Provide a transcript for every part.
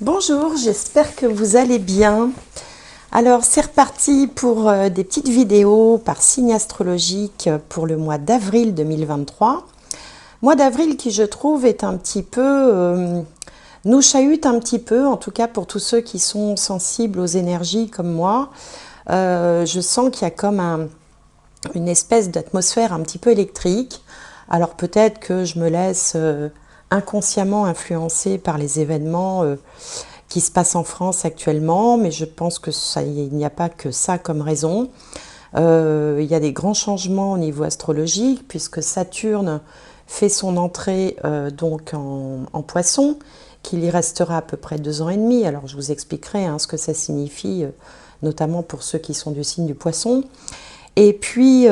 Bonjour, j'espère que vous allez bien. Alors c'est reparti pour des petites vidéos par signe astrologique pour le mois d'avril 2023. Mois d'avril qui je trouve est un petit peu, nous chahute un petit peu, en tout cas pour tous ceux qui sont sensibles aux énergies comme moi. Je sens qu'il y a comme une espèce d'atmosphère un petit peu électrique. Alors peut-être que je me laisse inconsciemment influencer par les événements qui se passent en France actuellement, mais je pense que il n'y a pas que ça comme raison. Il y a des grands changements au niveau astrologique, puisque Saturne fait son entrée donc en Poisson, qu'il y restera à peu près 2 ans et demi. Alors je vous expliquerai ce que ça signifie, notamment pour ceux qui sont du signe du Poisson. Et puis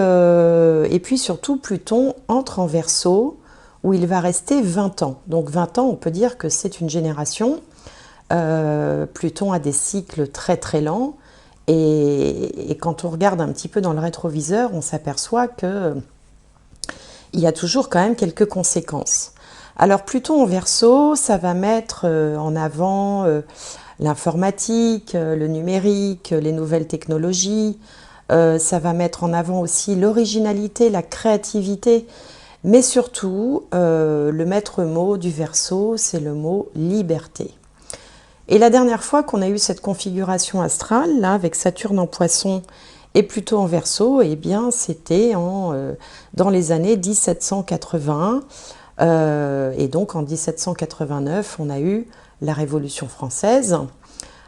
surtout, Pluton entre en Verseau, où il va rester 20 ans. Donc 20 ans, on peut dire que c'est une génération. Pluton a des cycles très très lents. Et quand on regarde un petit peu dans le rétroviseur, on s'aperçoit qu'il y a toujours quand même quelques conséquences. Alors Pluton en Verseau, ça va mettre en avant l'informatique, le numérique, les nouvelles technologies. Ça va mettre en avant aussi l'originalité, la créativité, mais surtout, le maître mot du Verseau, c'est le mot liberté. Et la dernière fois qu'on a eu cette configuration astrale, là, avec Saturne en Poisson et Pluton en Verseau, eh bien, c'était dans les années 1780. Et donc, en 1789, on a eu la Révolution française.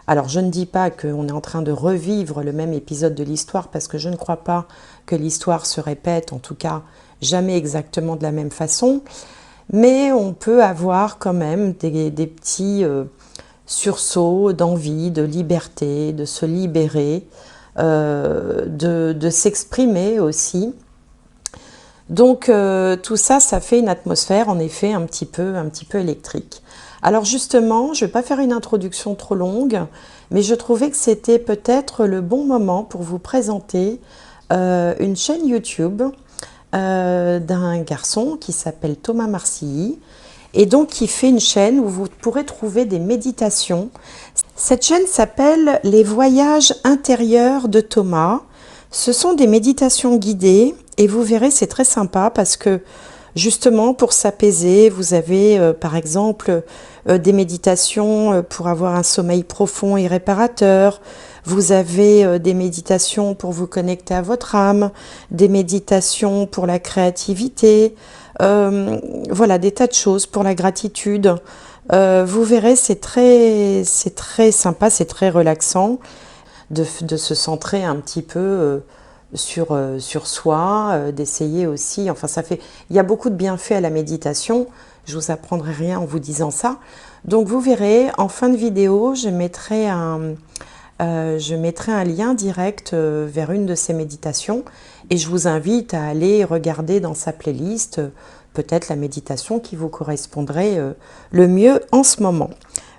Alors, je ne dis pas qu'on est en train de revivre le même épisode de l'histoire, parce que je ne crois pas que l'histoire se répète, en tout cas, jamais exactement de la même façon. Mais on peut avoir quand même des petits sursauts d'envie, de liberté, de se libérer, de s'exprimer aussi. Donc tout ça, ça fait une atmosphère en effet un petit peu électrique. Alors justement, je ne vais pas faire une introduction trop longue, mais je trouvais que c'était peut-être le bon moment pour vous présenter une chaîne YouTube d'un garçon qui s'appelle Thomas Marcilly, et donc qui fait une chaîne où vous pourrez trouver des méditations. Cette chaîne s'appelle Les Voyages intérieurs de Thomas. Ce sont des méditations guidées et vous verrez, c'est très sympa parce que justement pour s'apaiser, vous avez par exemple des méditations pour avoir un sommeil profond et réparateur. Vous avez des méditations pour vous connecter à votre âme, des méditations pour la créativité, voilà, des tas de choses pour la gratitude. Vous verrez, c'est très sympa, c'est très relaxant de se centrer un petit peu sur soi, d'essayer aussi, enfin il y a beaucoup de bienfaits à la méditation, je vous apprendrai rien en vous disant ça. Donc vous verrez, en fin de vidéo, je mettrai un lien direct vers une de ces méditations et je vous invite à aller regarder dans sa playlist peut-être la méditation qui vous correspondrait le mieux en ce moment.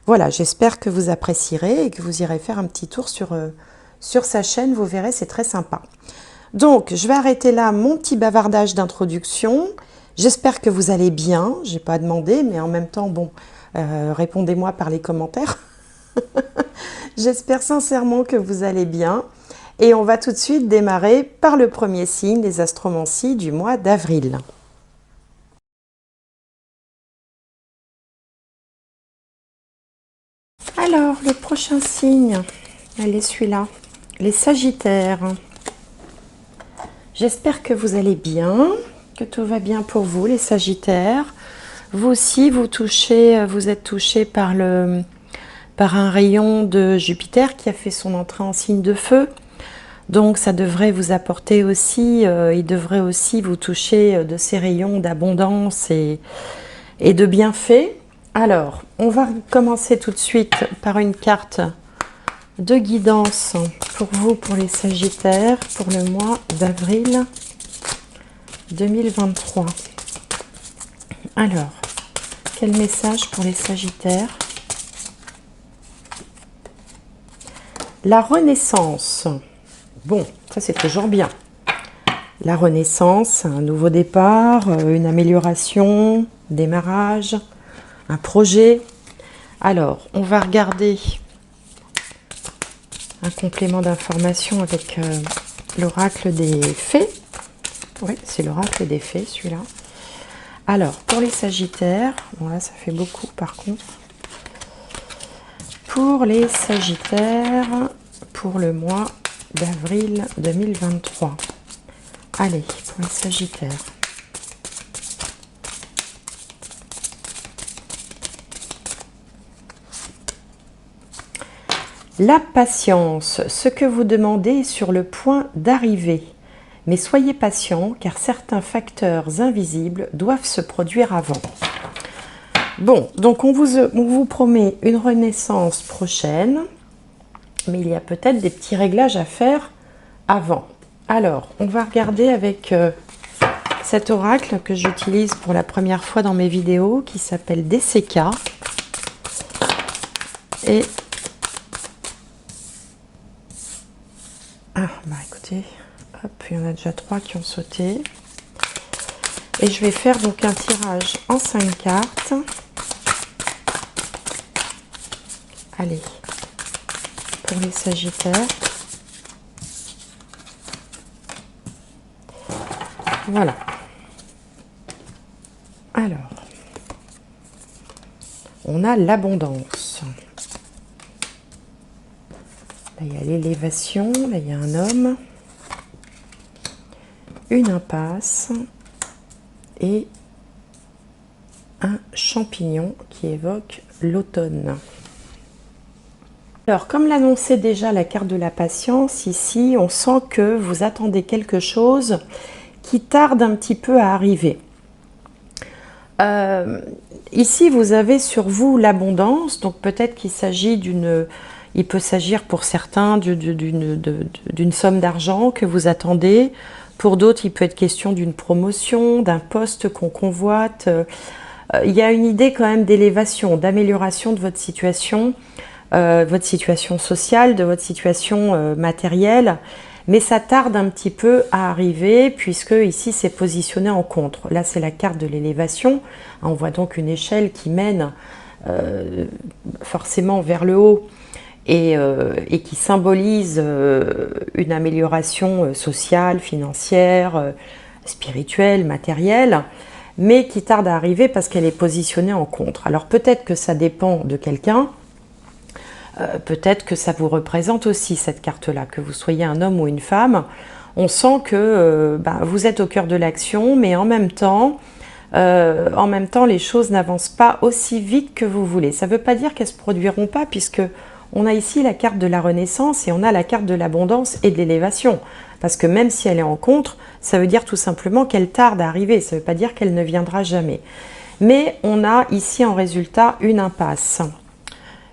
Voilà, j'espère que vous apprécierez et que vous irez faire un petit tour sur sa chaîne, vous verrez, c'est très sympa. Donc, je vais arrêter là mon petit bavardage d'introduction. J'espère que vous allez bien, je n'ai pas demandé, mais en même temps, bon, répondez-moi par les commentaires. J'espère sincèrement que vous allez bien. Et on va tout de suite démarrer par le premier signe des astromancies du mois d'avril. Alors, le prochain signe, allez, celui-là, les Sagittaires. J'espère que vous allez bien, que tout va bien pour vous, les Sagittaires. Vous aussi, vous êtes touchés par un rayon de Jupiter qui a fait son entrée en signe de feu. Donc ça devrait vous apporter aussi, il devrait aussi vous toucher de ces rayons d'abondance et de bienfaits. Alors, on va commencer tout de suite par une carte de guidance pour vous, pour les Sagittaires, pour le mois d'avril 2023. Alors, quel message pour les Sagittaires? La renaissance. Bon, ça c'est toujours bien. La renaissance, un nouveau départ, une amélioration, démarrage, un projet. Alors, on va regarder un complément d'information avec l'oracle des fées. Oui, c'est l'oracle des fées, celui-là. Alors, pour les Sagittaires, bon là, ça fait beaucoup par contre. Pour les Sagittaires, pour le mois d'avril 2023. Allez, pour les Sagittaires. La patience, ce que vous demandez est sur le point d'arriver. Mais soyez patient car certains facteurs invisibles doivent se produire avant. Bon, donc on vous promet une renaissance prochaine, mais il y a peut-être des petits réglages à faire avant. Alors, on va regarder avec cet oracle que j'utilise pour la première fois dans mes vidéos, qui s'appelle DCK. Et bah écoutez, hop, il y en a déjà 3 qui ont sauté. Et je vais faire donc un tirage en 5 cartes. Allez, pour les Sagittaires. Voilà. Alors, on a l'abondance. Là, il y a l'élévation, là, il y a un homme, une impasse et un champignon qui évoque l'automne. Alors, comme l'annonçait déjà la carte de la patience, ici, on sent que vous attendez quelque chose qui tarde un petit peu à arriver. Ici, vous avez sur vous l'abondance, donc peut-être qu'il s'agit d'une... Il peut s'agir pour certains d'une somme d'argent que vous attendez. Pour d'autres, il peut être question d'une promotion, d'un poste qu'on convoite. Il y a une idée quand même d'élévation, d'amélioration de votre situation sociale, de votre situation matérielle. Mais ça tarde un petit peu à arriver puisque ici, c'est positionné en contre. Là, c'est la carte de l'élévation. On voit donc une échelle qui mène forcément vers le haut. Et qui symbolise une amélioration sociale, financière, spirituelle, matérielle, mais qui tarde à arriver parce qu'elle est positionnée en contre. Alors peut-être que ça dépend de quelqu'un, peut-être que ça vous représente aussi cette carte-là, que vous soyez un homme ou une femme. On sent que vous êtes au cœur de l'action, mais en même temps, les choses n'avancent pas aussi vite que vous voulez. Ça ne veut pas dire qu'elles ne se produiront pas, puisque on a ici la carte de la renaissance et on a la carte de l'abondance et de l'élévation. Parce que même si elle est en contre, ça veut dire tout simplement qu'elle tarde à arriver. Ça ne veut pas dire qu'elle ne viendra jamais. Mais on a ici en résultat une impasse.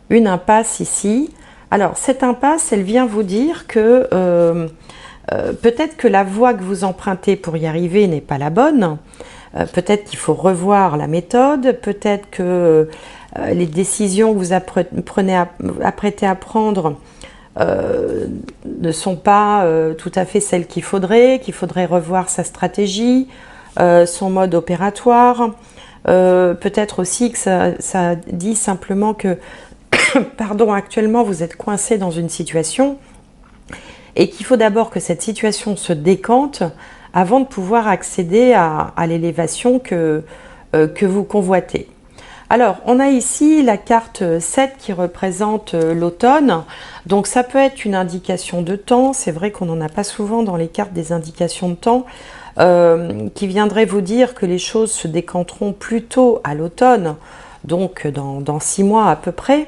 Une impasse ici. Alors cette impasse, elle vient vous dire que peut-être que la voie que vous empruntez pour y arriver n'est pas la bonne. Peut-être qu'il faut revoir la méthode. Peut-être que les décisions que vous apprêtez à prendre ne sont pas tout à fait celles qu'il faudrait revoir sa stratégie, son mode opératoire. Peut-être aussi que ça dit simplement que pardon, actuellement vous êtes coincé dans une situation et qu'il faut d'abord que cette situation se décante avant de pouvoir accéder à l'élévation que vous convoitez. Alors, on a ici la carte 7 qui représente l'automne. Donc, ça peut être une indication de temps. C'est vrai qu'on n'en a pas souvent dans les cartes des indications de temps qui viendraient vous dire que les choses se décanteront plutôt à l'automne, donc dans 6 mois à peu près.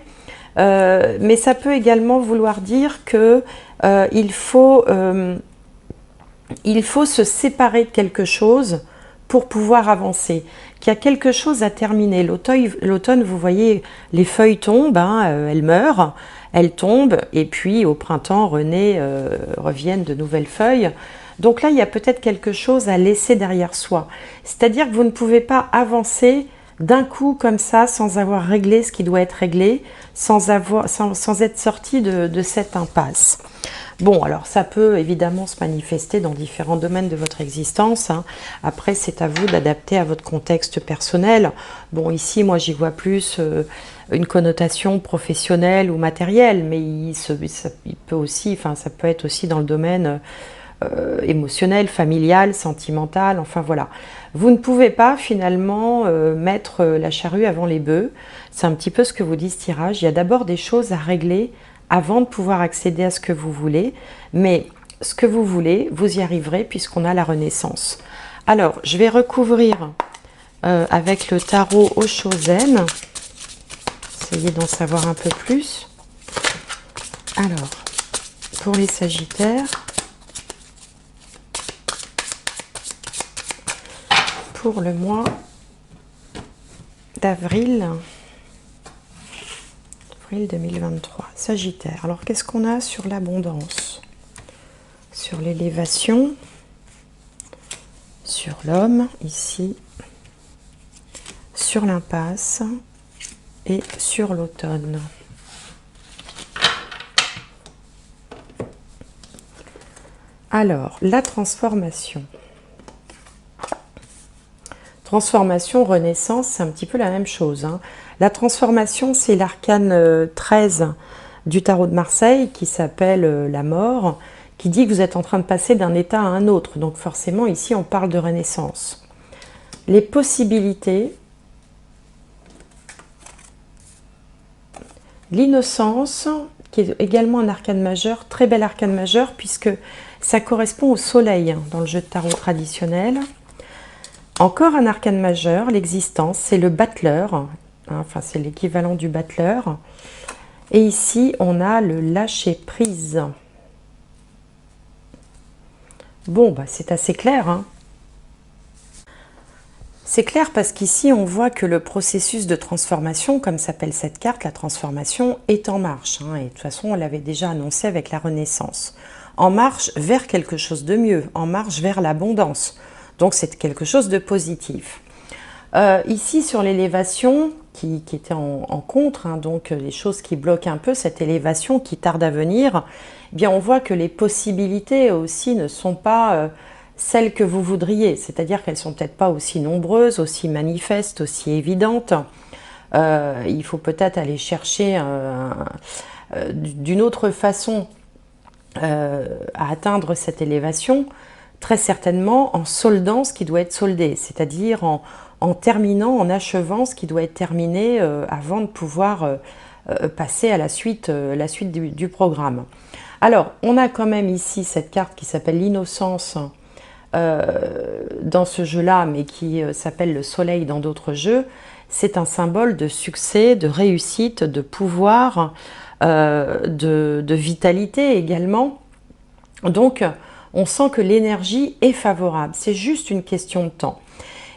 Mais ça peut également vouloir dire que il faut se séparer de quelque chose pour pouvoir avancer, qu'il y a quelque chose à terminer. L'automne, vous voyez, les feuilles tombent, elles meurent, elles tombent, et puis au printemps, reviennent de nouvelles feuilles. Donc là, il y a peut-être quelque chose à laisser derrière soi. C'est-à-dire que vous ne pouvez pas avancer d'un coup comme ça, sans avoir réglé ce qui doit être réglé, sans être sorti de cette impasse. Bon, alors ça peut évidemment se manifester dans différents domaines de votre existence, hein. Après, c'est à vous d'adapter à votre contexte personnel. Bon, ici, moi, j'y vois plus une connotation professionnelle ou matérielle, mais il peut aussi, enfin, ça peut être aussi dans le domaine émotionnel, familial, sentimental, enfin voilà. Vous ne pouvez pas finalement mettre la charrue avant les bœufs. C'est un petit peu ce que vous dit ce tirage. Il y a d'abord des choses à régler avant de pouvoir accéder à ce que vous voulez. Mais ce que vous voulez, vous y arriverez puisqu'on a la Renaissance. Alors, je vais recouvrir avec le tarot Oshozen. Essayez d'en savoir un peu plus. Alors, pour les Sagittaires, pour le mois d'avril 2023. Sagittaire. Alors, qu'est-ce qu'on a sur l'abondance? Sur l'élévation, sur l'homme, ici, sur l'impasse et sur l'automne. Alors, la transformation. Transformation, renaissance, c'est un petit peu la même chose, hein. La transformation, c'est l'arcane 13 du tarot de Marseille qui s'appelle la mort, qui dit que vous êtes en train de passer d'un état à un autre. Donc forcément, ici, on parle de renaissance. Les possibilités, l'innocence, qui est également un arcane majeur, très bel arcane majeur, puisque ça correspond au soleil dans le jeu de tarot traditionnel. Encore un arcane majeur, l'existence, c'est le battleur, hein, enfin c'est l'équivalent du battleur. Et ici, on a le lâcher-prise. Bon, bah, c'est assez clair, hein. C'est clair parce qu'ici, on voit que le processus de transformation, comme s'appelle cette carte, la transformation, est en marche, hein, et de toute façon, on l'avait déjà annoncé avec la Renaissance. En marche vers quelque chose de mieux, en marche vers l'abondance. Donc, c'est quelque chose de positif. Ici, sur l'élévation, qui était en contre, hein, donc les choses qui bloquent un peu cette élévation qui tarde à venir, eh bien, on voit que les possibilités aussi ne sont pas celles que vous voudriez. C'est-à-dire qu'elles ne sont peut-être pas aussi nombreuses, aussi manifestes, aussi évidentes. Il faut peut-être aller chercher d'une autre façon à atteindre cette élévation, très certainement en soldant ce qui doit être soldé, c'est-à-dire en terminant, en achevant ce qui doit être terminé avant de pouvoir passer à la suite du programme. Alors, on a quand même ici cette carte qui s'appelle l'innocence dans ce jeu-là, mais qui s'appelle le soleil dans d'autres jeux. C'est un symbole de succès, de réussite, de pouvoir, de vitalité également. Donc, on sent que l'énergie est favorable. C'est juste une question de temps.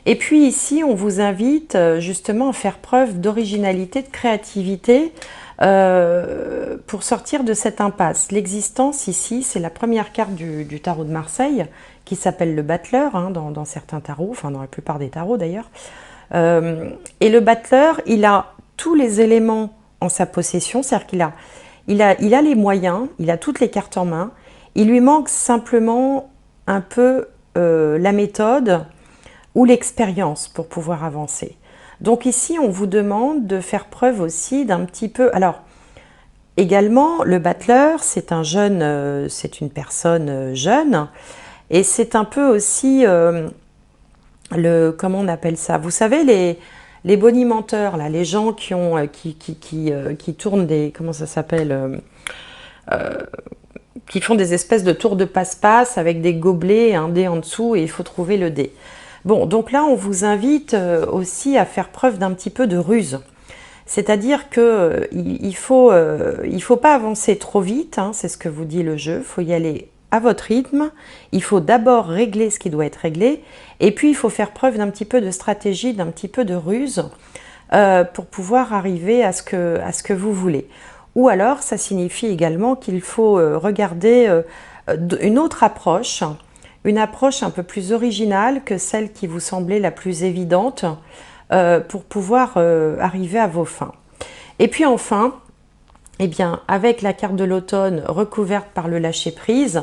Et puis ici, on vous invite justement à faire preuve d'originalité, de créativité pour sortir de cette impasse. L'existence ici, c'est la première carte du tarot de Marseille qui s'appelle le battleur, hein, dans certains tarots, enfin dans la plupart des tarots d'ailleurs. Et le battleur, il a tous les éléments en sa possession, c'est-à-dire qu'il a les moyens, il a toutes les cartes en main. Il lui manque simplement un peu la méthode ou l'expérience pour pouvoir avancer. Donc ici, on vous demande de faire preuve aussi d'un petit peu... Alors, également, le battleur, c'est un jeune, c'est une personne jeune, et c'est un peu aussi comment on appelle ça? Vous savez, les bonimenteurs, là, les gens qui tournent des... Comment ça s'appelle qui font des espèces de tours de passe-passe avec des gobelets et un dé en dessous, et il faut trouver le dé. Bon, donc là, on vous invite aussi à faire preuve d'un petit peu de ruse. C'est-à-dire qu'il ne faut pas avancer trop vite, hein, c'est ce que vous dit le jeu, il faut y aller à votre rythme. Il faut d'abord régler ce qui doit être réglé, et puis il faut faire preuve d'un petit peu de stratégie, d'un petit peu de ruse pour pouvoir arriver à ce que vous voulez. Ou alors, ça signifie également qu'il faut regarder une autre approche, une approche un peu plus originale que celle qui vous semblait la plus évidente pour pouvoir arriver à vos fins. Et puis enfin, eh bien, avec la carte de l'automne recouverte par le lâcher-prise,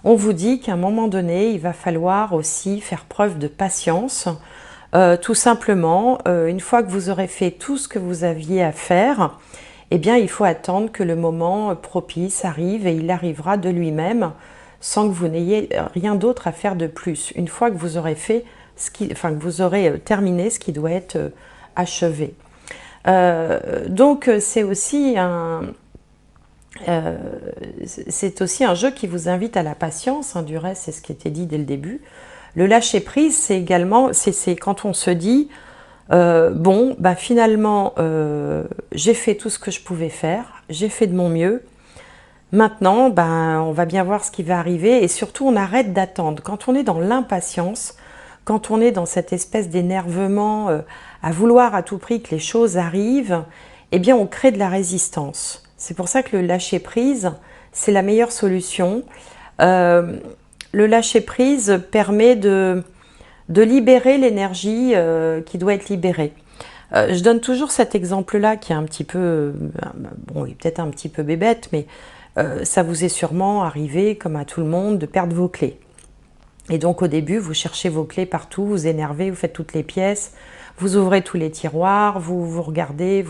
on vous dit qu'à un moment donné, il va falloir aussi faire preuve de patience. Tout simplement, une fois que vous aurez fait tout ce que vous aviez à faire, eh bien, il faut attendre que le moment propice arrive et il arrivera de lui-même sans que vous n'ayez rien d'autre à faire de plus. Une fois que vous aurez fait que vous aurez terminé ce qui doit être achevé. Donc, c'est aussi un jeu qui vous invite à la patience, hein, du reste, c'est ce qui était dit dès le début. Le lâcher-prise, c'est également, c'est quand on se dit, bon, bah, finalement, j'ai fait tout ce que je pouvais faire, j'ai fait de mon mieux, maintenant, ben, on va bien voir ce qui va arriver et surtout, on arrête d'attendre. Quand on est dans l'impatience, quand on est dans cette espèce d'énervement à vouloir à tout prix que les choses arrivent, eh bien, on crée de la résistance. C'est pour ça que le lâcher-prise, c'est la meilleure solution. Le lâcher-prise permet de libérer l'énergie qui doit être libérée. Je donne toujours cet exemple-là qui est un petit peu, bon, il est peut-être un petit peu bébête, mais ça vous est sûrement arrivé, comme à tout le monde, de perdre vos clés. Et donc au début, vous cherchez vos clés partout, vous énervez, vous faites toutes les pièces, vous ouvrez tous les tiroirs, vous regardez,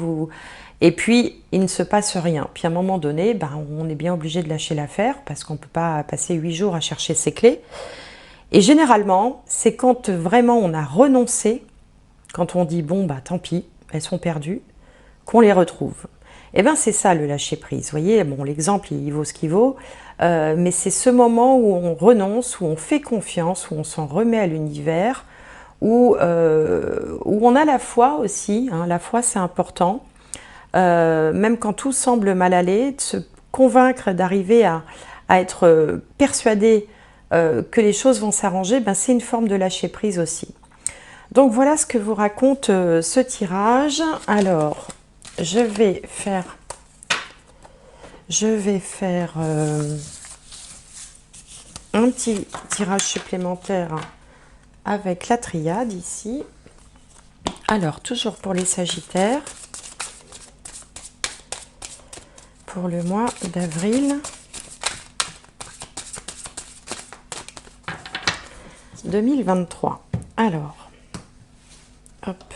et puis il ne se passe rien. Puis à un moment donné, ben, on est bien obligé de lâcher l'affaire parce qu'on ne peut pas passer 8 jours à chercher ses clés. Et généralement, c'est quand vraiment on a renoncé, quand on dit bon bah tant pis, elles sont perdues, qu'on les retrouve. Et bien c'est ça le lâcher prise. Vous voyez, bon, l'exemple il vaut ce qu'il vaut, mais c'est ce moment où on renonce, où on fait confiance, où on s'en remet à l'univers, où on a la foi aussi, hein, la foi c'est important, même quand tout semble mal aller, de se convaincre, d'arriver à être persuadé que les choses vont s'arranger, ben c'est une forme de lâcher prise aussi. Donc voilà ce que vous raconte ce tirage. Alors, je vais faire un petit tirage supplémentaire avec la triade ici. Alors, toujours pour les Sagittaires, pour le mois d'avril 2023. Alors, hop.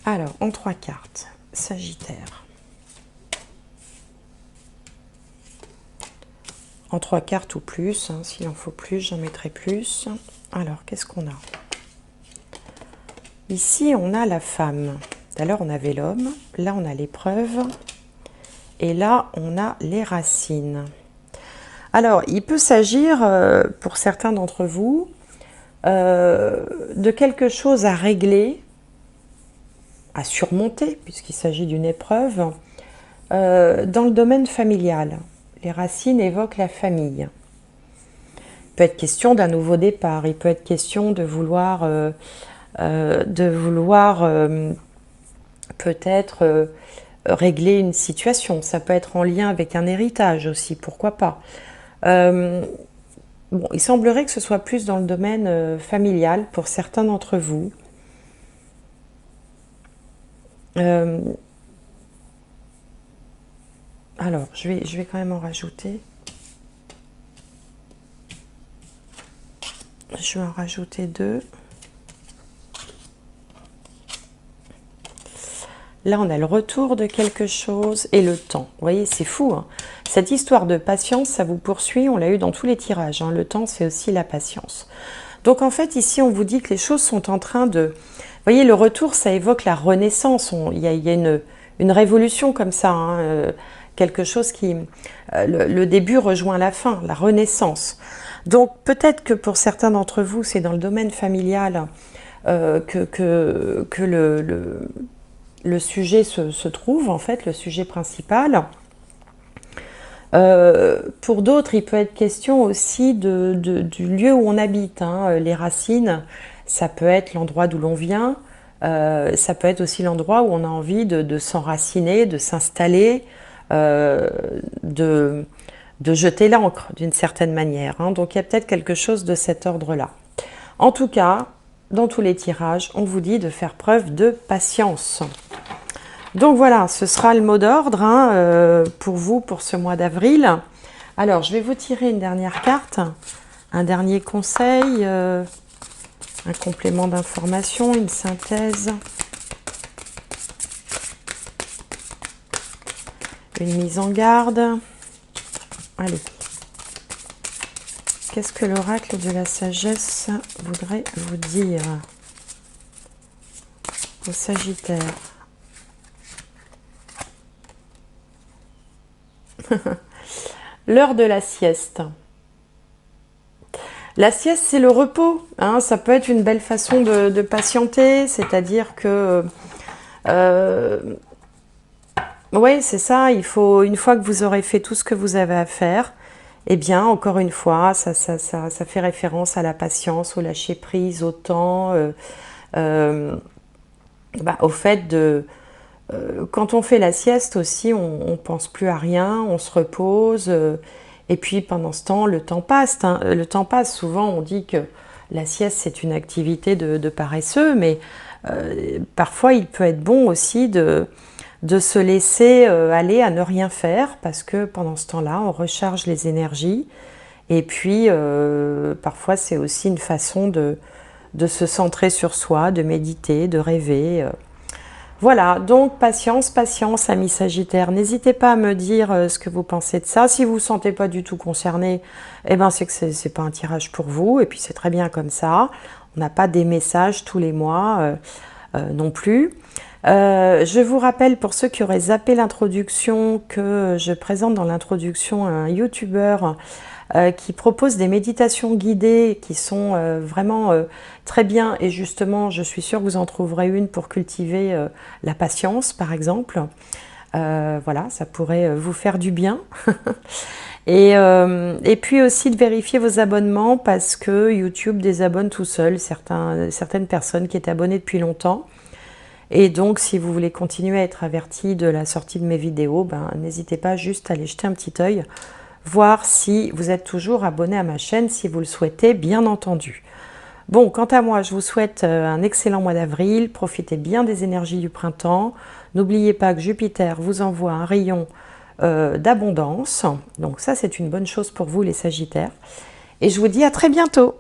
Alors, en 3 cartes, Sagittaire. En 3 cartes ou plus, hein, s'il en faut plus, j'en mettrai plus. Alors, qu'est-ce qu'on a? Ici, on a la femme. Tout à l'heure, on avait l'homme. Là, on a l'épreuve. Et là, on a les racines. Alors, il peut s'agir, pour certains d'entre vous, de quelque chose à régler, à surmonter, puisqu'il s'agit d'une épreuve, dans le domaine familial. Les racines évoquent la famille. Il peut être question d'un nouveau départ, il peut être question de vouloir peut-être régler une situation. Ça peut être en lien avec un héritage aussi, pourquoi pas. Bon, il semblerait que ce soit plus dans le domaine familial pour certains d'entre vous. Alors, je vais quand même en rajouter. Je vais en rajouter 2. Là, on a le retour de quelque chose et le temps. Vous voyez, c'est fou, hein. Cette histoire de patience, ça vous poursuit. On l'a eu dans tous les tirages, hein. Le temps, c'est aussi la patience. Donc, en fait, ici, on vous dit que les choses sont en train de... Vous voyez, le retour, ça évoque la renaissance. Il y a une révolution comme ça, hein. Quelque chose qui... le début rejoint la fin, la renaissance. Donc, peut-être que pour certains d'entre vous, c'est dans le domaine familial que le sujet se trouve, en fait, le sujet principal. Pour d'autres, il peut être question aussi du lieu où on habite, hein. Les racines, ça peut être l'endroit d'où l'on vient, ça peut être aussi l'endroit où on a envie de s'enraciner, de s'installer, de jeter l'ancre d'une certaine manière, hein. Donc il y a peut-être quelque chose de cet ordre-là. En tout cas, dans tous les tirages, on vous dit de faire preuve de patience. Donc voilà, ce sera le mot d'ordre hein, pour vous pour ce mois d'avril. Alors, je vais vous tirer une dernière carte, un dernier conseil, un complément d'information, une synthèse, une mise en garde. Allez. Qu'est-ce que l'oracle de la sagesse voudrait vous dire au Sagittaire? L'heure de la sieste. La sieste, c'est le repos. Hein, ça peut être une belle façon de patienter, c'est-à-dire que... oui, c'est ça. Il faut, une fois que vous aurez fait tout ce que vous avez à faire, eh bien, encore une fois, ça fait référence à la patience, au lâcher-prise, au temps, au fait de... quand on fait la sieste aussi, on ne pense plus à rien, on se repose. Et puis, pendant ce temps, le temps passe. Hein. Le temps passe. Souvent, on dit que la sieste, c'est une activité de paresseux, mais parfois, il peut être bon aussi de se laisser aller à ne rien faire, parce que pendant ce temps-là, on recharge les énergies. Et puis, parfois, c'est aussi une façon de se centrer sur soi, de méditer, de rêver. Voilà, donc patience, patience, amis Sagittaires. N'hésitez pas à me dire ce que vous pensez de ça. Si vous ne vous sentez pas du tout concerné, eh ben c'est que ce n'est pas un tirage pour vous. Et puis c'est très bien comme ça. On n'a pas des messages tous les mois non plus. Je vous rappelle, pour ceux qui auraient zappé l'introduction, que je présente dans l'introduction un youtubeur qui propose des méditations guidées qui sont vraiment très bien. Et justement, je suis sûre que vous en trouverez une pour cultiver la patience, par exemple. Voilà, ça pourrait vous faire du bien. Et puis aussi de vérifier vos abonnements, parce que YouTube désabonne tout seul certaines personnes qui étaient abonnées depuis longtemps. Et donc, si vous voulez continuer à être averti de la sortie de mes vidéos, ben, n'hésitez pas juste à aller jeter un petit œil, voir si vous êtes toujours abonné à ma chaîne, si vous le souhaitez, bien entendu. Bon, quant à moi, je vous souhaite un excellent mois d'avril. Profitez bien des énergies du printemps. N'oubliez pas que Jupiter vous envoie un rayon d'abondance. Donc ça, c'est une bonne chose pour vous, les Sagittaires. Et je vous dis à très bientôt.